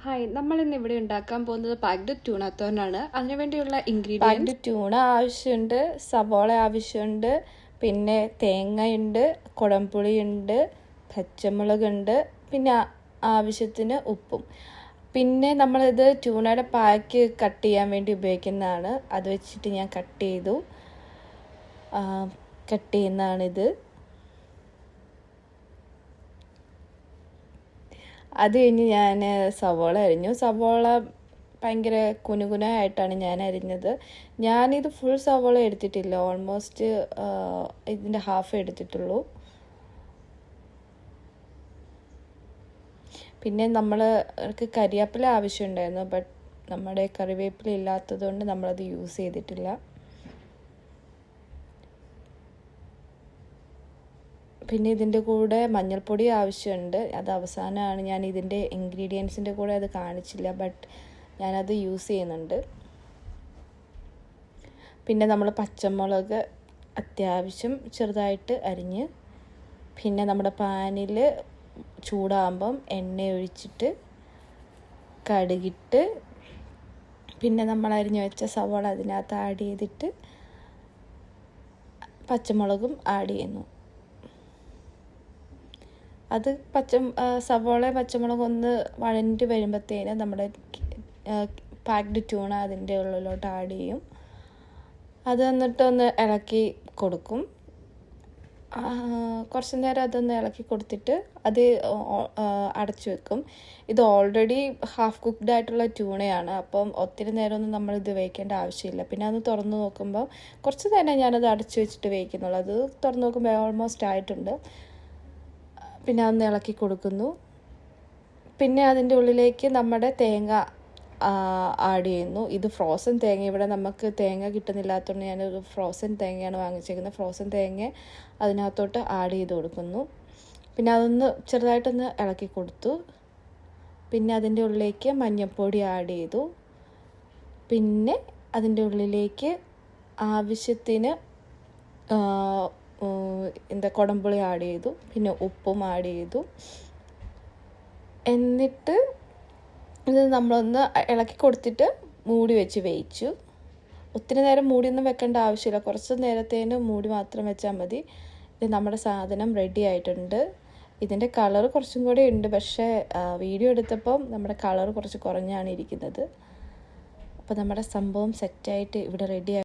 Hi, നമ്മൾ ഇന്ന് ഇവിടെ ഉണ്ടാക്കാൻ പോകുന്നത് പാക്ഡ് ട്യൂണ തോരനാണ്. അതിനുവേണ്ടിയുള്ള പാക്ഡ് ഇൻഗ്രീഡിയൻസ് ട്യൂണ ആവശ്യമുണ്ട്, സവോള ആവശ്യമുണ്ട്, പിന്നെ തേങ്ങയുണ്ട്, കുടംപുളിയുണ്ട്, പച്ചമുളകുണ്ട്, പിന്നെ ആവശ്യത്തിന് ഉപ്പും. പിന്നെ നമ്മളിത് ട്യൂണയുടെ പാക്ക് കട്ട് ചെയ്യാൻ വേണ്ടി ഉപയോഗിക്കുന്നതാണ്. അത് വെച്ചിട്ട് ഞാൻ കട്ട് ചെയ്യുന്നതാണിത്. അത് കഴിഞ്ഞ് ഞാൻ സവോള അരിഞ്ഞു. സവോള ഭയങ്കര കുനുകുനായിട്ടാണ് ഞാൻ അരിഞ്ഞത്. ഞാനിത് ഫുൾ സവോള എടുത്തിട്ടില്ല, ഓൾമോസ്റ്റ് ഇതിൻ്റെ ഹാഫ് എടുത്തിട്ടുള്ളൂ. പിന്നെ നമ്മൾക്ക് കരിവേപ്പില ആവശ്യമുണ്ടായിരുന്നു, ബട്ട് നമ്മുടെ കറിവേപ്പില ഇല്ലാത്തത് കൊണ്ട് നമ്മളത് യൂസ് ചെയ്തിട്ടില്ല. പിന്നെ ഇതിൻ്റെ കൂടെ മഞ്ഞൾപ്പൊടി ആവശ്യമുണ്ട്. അത് അവസാനമാണ്, ഞാൻ ഇതിൻ്റെ ഇൻഗ്രീഡിയൻസിൻ്റെ കൂടെ അത് കാണിച്ചില്ല, ബട്ട് ഞാനത് യൂസ് ചെയ്യുന്നുണ്ട്. പിന്നെ നമ്മൾ പച്ചമുളക് അത്യാവശ്യം ചെറുതായിട്ട് അരിഞ്ഞ്, പിന്നെ നമ്മുടെ പാനിൽ ചൂടാകുമ്പം എണ്ണ ഒഴിച്ചിട്ട് കടുകിട്ട്, പിന്നെ നമ്മൾ അരിഞ്ഞ് വെച്ച സവാള അതിനകത്ത് ആഡ് ചെയ്തിട്ട് പച്ചമുളകും ആഡ് ചെയ്യുന്നു. അത് സവോള പച്ചമുളക് ഒന്ന് വഴഞ്ഞിട്ട് വരുമ്പോഴത്തേന് നമ്മുടെ പാക്ഡ് ട്യൂണ അതിൻ്റെ ഉള്ളിലോട്ട് ആഡ് ചെയ്യും. അത് എന്നിട്ടൊന്ന് ഇളക്കി കൊടുക്കും. കുറച്ച് നേരം അതൊന്ന് ഇളക്കി കൊടുത്തിട്ട് അത് അടച്ചു വെക്കും. ഇത് ഓൾറെഡി ഹാഫ് കുക്ക്ഡ് ആയിട്ടുള്ള ട്യൂണയാണ്, അപ്പം ഒത്തിരി നേരമൊന്നും നമ്മളിത് വേവിക്കേണ്ട ആവശ്യമില്ല. പിന്നെ അത് തുറന്ന് നോക്കുമ്പോൾ കുറച്ച് നേരം ഞാനത് അടച്ചു വെച്ചിട്ട് വേവിക്കുന്നുള്ളൂ. അത് തുറന്ന് നോക്കുമ്പോൾ ഓൾമോസ്റ്റ് ആയിട്ടുണ്ട്. പിന്നെ അതൊന്ന് ഇളക്കി കൊടുക്കുന്നു. പിന്നെ അതിൻ്റെ ഉള്ളിലേക്ക് നമ്മുടെ തേങ്ങ ആഡ് ചെയ്യുന്നു. ഇത് ഫ്രോസൺ തേങ്ങ, ഇവിടെ നമുക്ക് തേങ്ങ കിട്ടുന്നില്ലാത്തതുകൊണ്ട് ഞാനൊരു ഫ്രോസൺ തേങ്ങയാണ് വാങ്ങിച്ചേക്കുന്നത്. ഫ്രോസൺ തേങ്ങ അതിനകത്തോട്ട് ആഡ് ചെയ്ത് കൊടുക്കുന്നു. പിന്നെ അതൊന്ന് ചെറുതായിട്ടൊന്ന് ഇളക്കി കൊടുത്തു. പിന്നെ അതിൻ്റെ ഉള്ളിലേക്ക് മഞ്ഞൾപ്പൊടി ആഡ് ചെയ്തു. പിന്നെ അതിൻ്റെ ഉള്ളിലേക്ക് ആവശ്യത്തിന് കുടംപുളി ആഡ് ചെയ്തു. പിന്നെ ഉപ്പും ആഡ് ചെയ്തു. എന്നിട്ട് ഇത് നമ്മളൊന്ന് ഇളക്കി കൊടുത്തിട്ട് മൂടി വെച്ച് വേവിച്ചു. ഒത്തിരി നേരം മൂടിയൊന്നും വെക്കേണ്ട ആവശ്യമില്ല, കുറച്ച് നേരത്തേന് മൂടി മാത്രം വെച്ചാൽ മതി. ഇത് നമ്മുടെ സാധനം റെഡി ആയിട്ടുണ്ട്. ഇതിൻ്റെ കളർ കുറച്ചും കൂടെ ഉണ്ട്, പക്ഷേ വീഡിയോ എടുത്തപ്പം നമ്മുടെ കളർ കുറച്ച് കുറഞ്ഞാണ് ഇരിക്കുന്നത്. അപ്പോൾ നമ്മുടെ സംഭവം സെറ്റായിട്ട് ഇവിടെ റെഡി